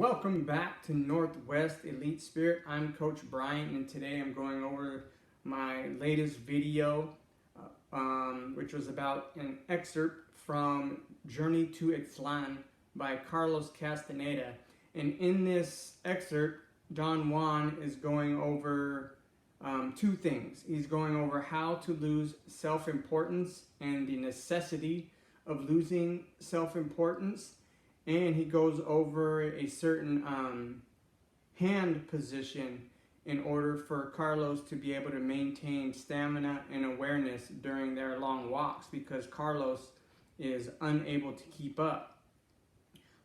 Welcome back to Northwest Elite Spirit. I'm Coach Brian, and today I'm going over my latest video, which was about an excerpt from Journey to Ixtlan by Carlos Castaneda. And in this excerpt, Don Juan is going over two things. He's going over how to lose self-importance and the necessity of losing self-importance. And he goes over a certain hand position in order for Carlos to be able to maintain stamina and awareness during their long walks, because Carlos is unable to keep up.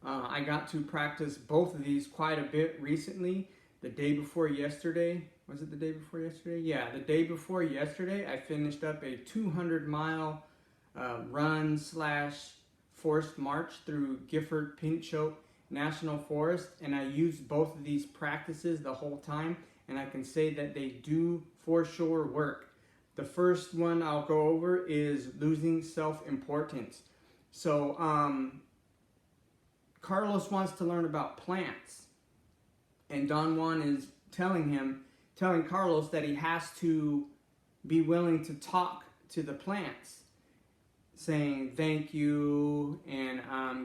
I got to practice both of these quite a bit recently. The day before yesterday, was it the day before yesterday? Yeah, the day before yesterday, I finished up a 200-mile run / forced march through Gifford Pinchot National Forest, and I used both of these practices the whole time, and I can say that they do for sure work. The first one I'll go over is losing self-importance. So Carlos wants to learn about plants, and Don Juan is telling Carlos that he has to be willing to talk to the plants, saying thank you and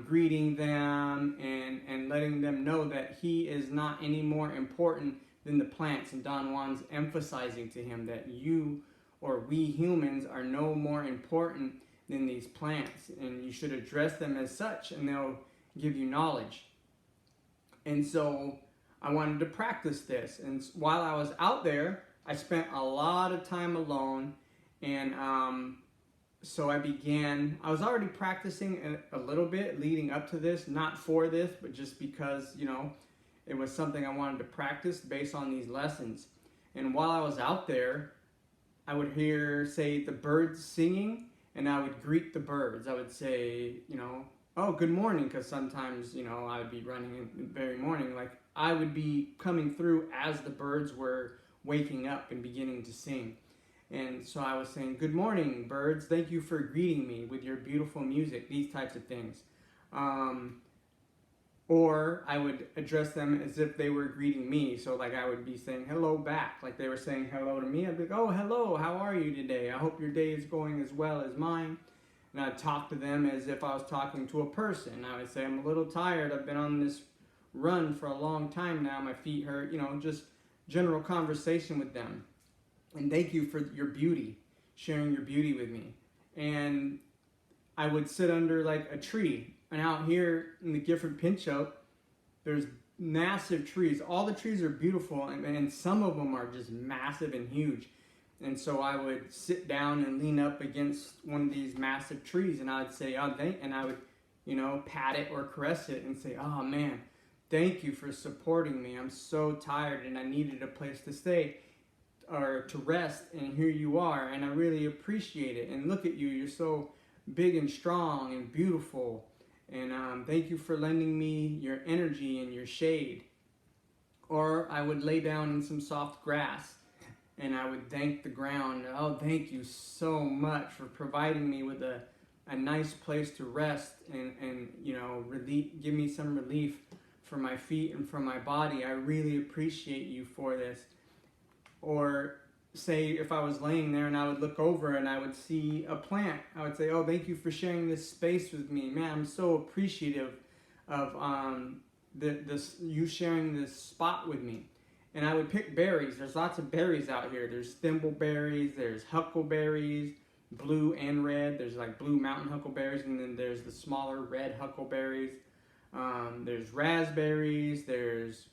greeting them and letting them know that he is not any more important than the plants. And Don Juan's emphasizing to him that you, or we humans, are no more important than these plants, and you should address them as such, and they'll give you knowledge. And so I wanted to practice this, and while I was out there, I spent a lot of time alone, and so I was already practicing a little bit leading up to this, not for this, but just because, it was something I wanted to practice based on these lessons. And while I was out there, I would hear, say, the birds singing, and I would greet the birds. I would say, oh, good morning, because sometimes, I would be running in the very morning. Like, I would be coming through as the birds were waking up and beginning to sing. And so I was saying, good morning, birds. Thank you for greeting me with your beautiful music, these types of things. Or I would address them as if they were greeting me. So like I would be saying hello back, like they were saying hello to me. I'd be like, oh, hello, how are you today? I hope your day is going as well as mine. And I'd talk to them as if I was talking to a person. I would say, I'm a little tired. I've been on this run for a long time now. My feet hurt, just general conversation with them. And thank you for your beauty, sharing your beauty with me. And I would sit under like a tree. And out here in the Gifford Pinchot, there's massive trees. All the trees are beautiful, and some of them are just massive and huge. And so I would sit down and lean up against one of these massive trees, and I would say, oh, and I would, pat it or caress it and say, oh man, thank you for supporting me. I'm so tired and I needed a place to stay or to rest, and here you are, and I really appreciate it. And look at you, you're so big and strong and beautiful, and thank you for lending me your energy and your shade. Or I would lay down in some soft grass, and I would thank the ground. Oh, thank you so much for providing me with a nice place to rest and give me some relief for my feet and for my body. I really appreciate you for this. Or say if I was laying there and I would look over and I would see a plant, I would say, oh, thank you for sharing this space with me. Man, I'm so appreciative of you sharing this spot with me. And I would pick berries. There's lots of berries out here. There's thimbleberries, there's huckleberries, blue and red. There's like blue mountain huckleberries, and then there's the smaller red huckleberries. There's raspberries, there's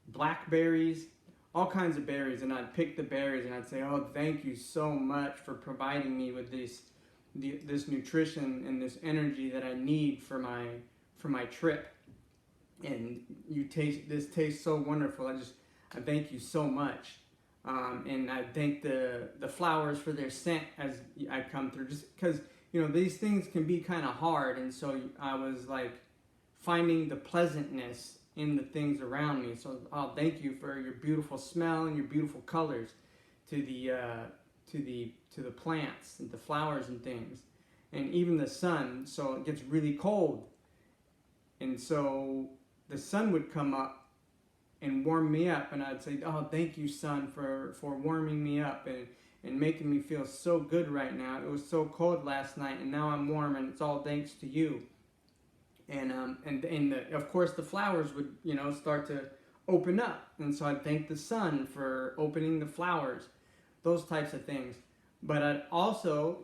blackberries, all kinds of berries. And I'd pick the berries and I'd say, oh, thank you so much for providing me with this nutrition and this energy that I need for my trip. And this tastes so wonderful. I thank you so much. And I thank the flowers for their scent as I come through, just because, these things can be kind of hard. And so I was like finding the pleasantness in the things around me. So I'll thank you for your beautiful smell and your beautiful colors to the plants and the flowers and things, and even the sun. So it gets really cold, and so the sun would come up and warm me up, and I'd say, oh, thank you, sun, for warming me up and making me feel so good right now. It was so cold last night, and now I'm warm, and it's all thanks to you. And of course the flowers would, start to open up, and so I'd thank the sun for opening the flowers, those types of things. But I'd also,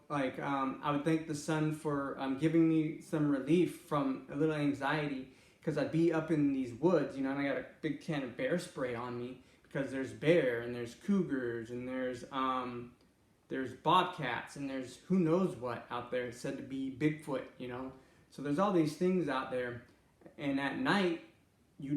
I would thank the sun for giving me some relief from a little anxiety, because I'd be up in these woods, and I got a big can of bear spray on me, because there's bear and there's cougars and there's bobcats and there's who knows what out there. It's said to be Bigfoot, So there's all these things out there, and at night you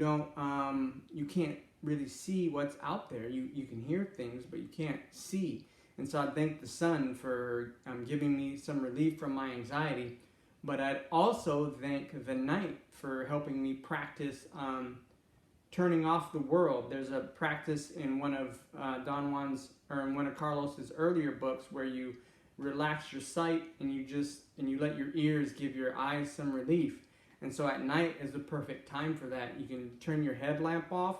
can't really see what's out there. You can hear things, but you can't see. And so I thank the sun for giving me some relief from my anxiety. But I'd also thank the night for helping me practice turning off the world. There's a practice in one of in one of Carlos's earlier books where you relax your sight and you let your ears give your eyes some relief. And so at night is the perfect time for that. You can turn your headlamp off,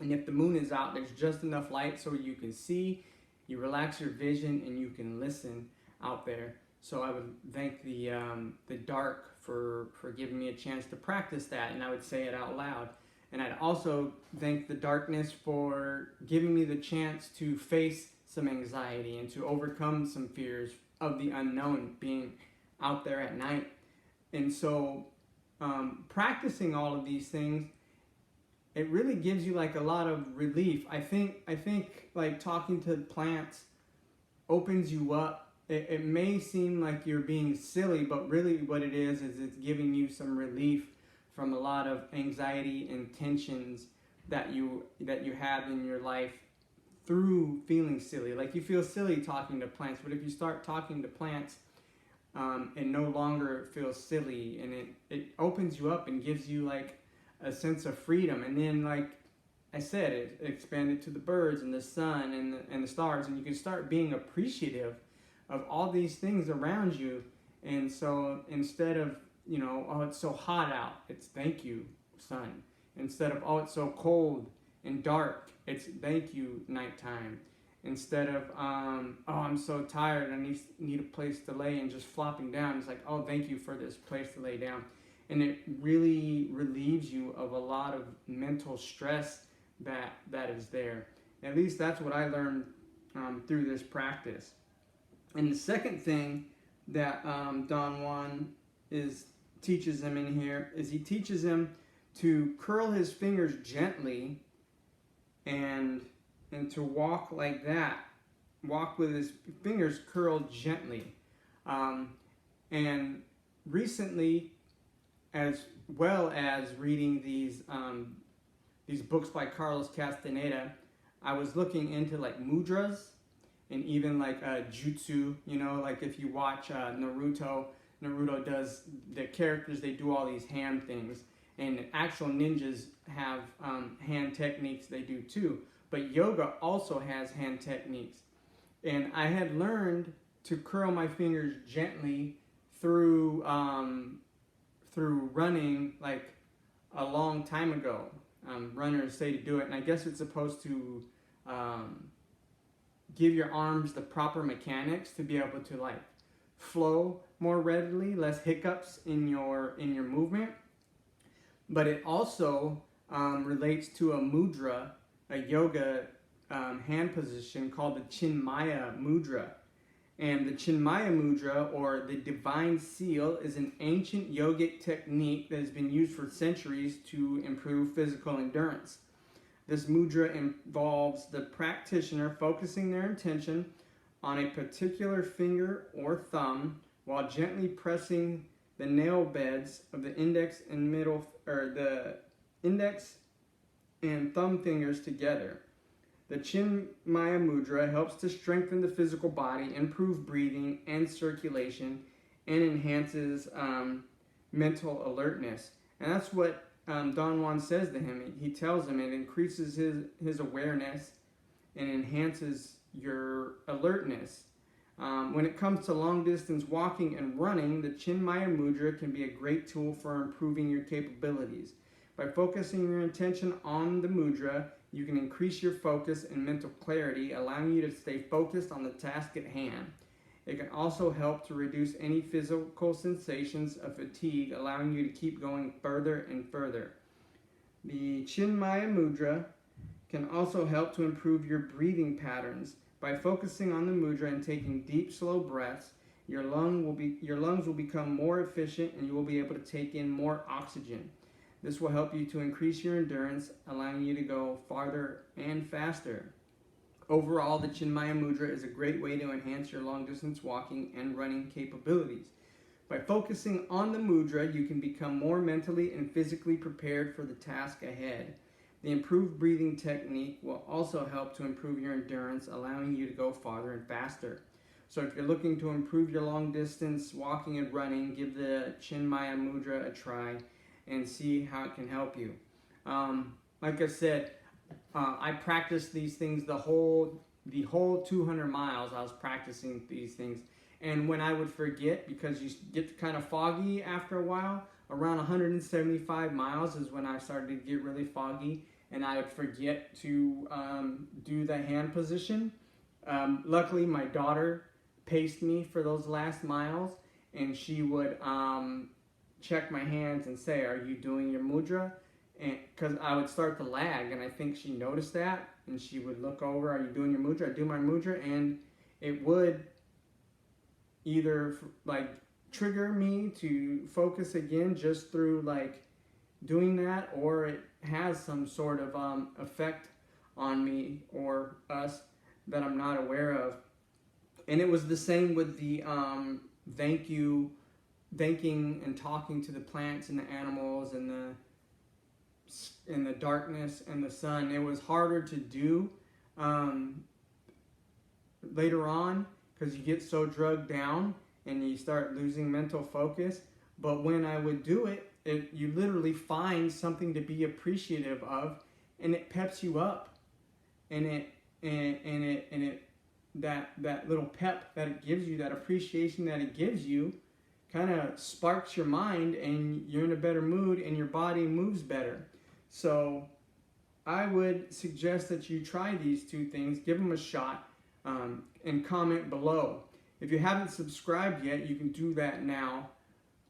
and if the moon is out, there's just enough light so you can see. You relax your vision and you can listen out there. So I would thank the dark for giving me a chance to practice that, and I would say it out loud. And I'd also thank the darkness for giving me the chance to face some anxiety and to overcome some fears of the unknown, being out there at night. And so practicing all of these things, it really gives you like a lot of relief. I think like talking to plants opens you up. It may seem like you're being silly, but really what it is it's giving you some relief from a lot of anxiety and tensions that you have in your life through feeling silly. Like you feel silly talking to plants, but if you start talking to plants, it no longer feels silly, and it opens you up and gives you like a sense of freedom. And then, like I said, it expanded to the birds and the sun and the stars, and you can start being appreciative of all these things around you. And so instead of, oh, it's so hot out, it's thank you, sun. Instead of, oh, it's so cold and dark, it's thank you, nighttime. Instead of, oh, I'm so tired, I need a place to lay, and just flopping down, it's like, oh, thank you for this place to lay down. And it really relieves you of a lot of mental stress that is there. At least that's what I learned through this practice. And the second thing that Don Juan teaches him in here is he teaches him to curl his fingers gently and to walk like that. Walk with his fingers curled gently. And recently, as well as reading these books by Carlos Castaneda, I was looking into like mudras and even like jutsu. Like if you watch Naruto does, the characters, they do all these hand things, and actual ninjas have hand techniques they do too. But yoga also has hand techniques, and I had learned to curl my fingers gently through running like a long time ago. Runners say to do it, and I guess it's supposed to give your arms the proper mechanics to be able to like flow more readily, less hiccups in your movement. But it also relates to a mudra, a yoga hand position called the Chinmaya Mudra. And the Chinmaya Mudra, or the Divine Seal, is an ancient yogic technique that has been used for centuries to improve physical endurance. This mudra involves the practitioner focusing their intention on a particular finger or thumb while gently pressing the nail beds of the index and the index and thumb fingers together. The Chinmaya Mudra helps to strengthen the physical body, improve breathing and circulation, and enhances mental alertness. And that's what Don Juan says to him. He tells him it increases his awareness and enhances your alertness. When it comes to long distance walking and running, the Chinmaya Mudra can be a great tool for improving your capabilities. By focusing your attention on the mudra, you can increase your focus and mental clarity, allowing you to stay focused on the task at hand. It can also help to reduce any physical sensations of fatigue, allowing you to keep going further and further. The Chinmaya Mudra can also help to improve your breathing patterns. By focusing on the mudra and taking deep, slow breaths, your lungs will become more efficient and you will be able to take in more oxygen. This will help you to increase your endurance, allowing you to go farther and faster. Overall, the Chinmaya Mudra is a great way to enhance your long-distance walking and running capabilities. By focusing on the mudra, you can become more mentally and physically prepared for the task ahead. The improved breathing technique will also help to improve your endurance, allowing you to go farther and faster. So if you're looking to improve your long-distance walking and running, give the Chinmaya Mudra a try and see how it can help you. Like I said, I practiced these things the whole 200 miles. I was practicing these things, and when I would forget, because you get kind of foggy after a while, around 175 miles is when I started to get really foggy, and I would forget to do the hand position. Luckily, my daughter paced me for those last miles, and she would check my hands and say, "Are you doing your mudra?" And because I would start to lag, and I think she noticed that, and she would look over, "Are you doing your mudra?" I'd do my mudra, and it would either like trigger me to focus again just through like doing that, or it has some sort of effect on me or us that I'm not aware of. And it was the same with the thanking and talking to the plants and the animals and the darkness and the sun. It was harder to do later on because you get so drugged down and you start losing mental focus. But when I would do it, you literally find something to be appreciative of, and it peps you up, and that little pep that it gives you, that appreciation that it gives you, kind of sparks your mind, and you're in a better mood, and your body moves better. So I would suggest that you try these two things, give them a shot, and comment below. If you haven't subscribed yet, you can do that now.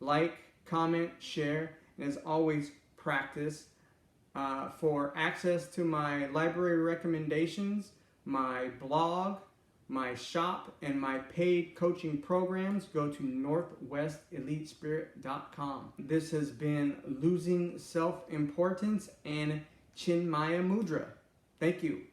Like, comment, share, and as always, practice. For access to my library recommendations, my blog, my shop, and my paid coaching programs, go to northwestelitespirit.com. This has been Losing Self-Importance and Chinmaya Mudra. Thank you.